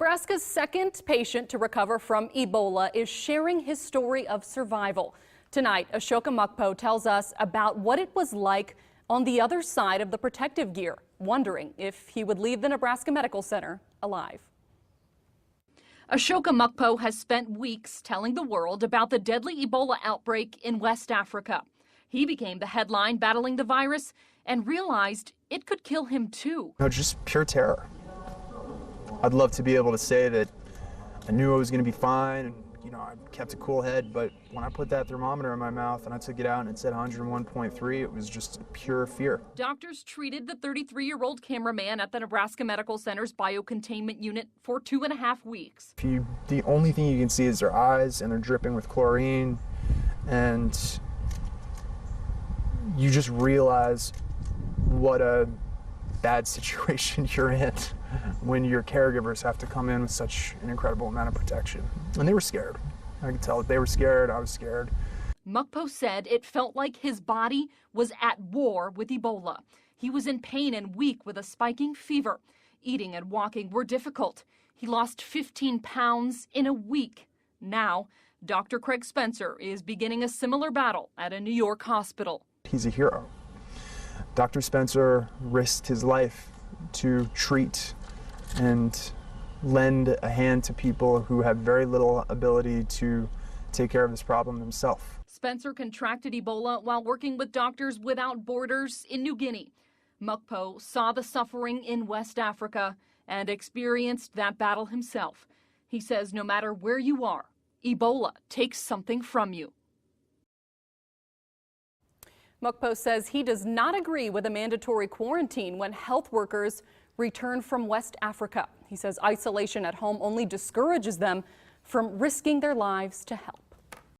Nebraska's second patient to recover from Ebola is sharing his story of survival. Tonight, Ashoka Mukpo tells us about what it was like on the other side of the protective gear, wondering if he would leave the Nebraska Medical Center alive. Ashoka Mukpo has spent weeks telling the world about the deadly Ebola outbreak in West Africa. He became the headline battling the virus and realized it could kill him too. Just pure terror. I'd love to be able to say that I knew I was going to be fine and, I kept a cool head, but when I put that thermometer in my mouth and I took it out and it said 101.3, it was just pure fear. Doctors treated the 33-year-old cameraman at the Nebraska Medical Center's biocontainment unit for 2.5 weeks. The only thing you can see is their eyes, and they're dripping with chlorine, and you just realize what a bad situation you're in when your caregivers have to come in with such an incredible amount of protection. And they were scared. I could tell that they were scared, I was scared. Mukpo said it felt like his body was at war with Ebola. He was in pain and weak with a spiking fever. Eating and walking were difficult. He lost 15 pounds in a week. Now, Dr. Craig Spencer is beginning a similar battle at a New York hospital. He's a hero. Dr. Spencer risked his life to treat and lend a hand to people who have very little ability to take care of this problem themselves. Spencer contracted Ebola while working with Doctors Without Borders in New Guinea. Mukpo saw the suffering in West Africa and experienced that battle himself. He says no matter where you are, Ebola takes something from you. Mukpo says he does not agree with a mandatory quarantine when health workers return from West Africa. He says isolation at home only discourages them from risking their lives to help.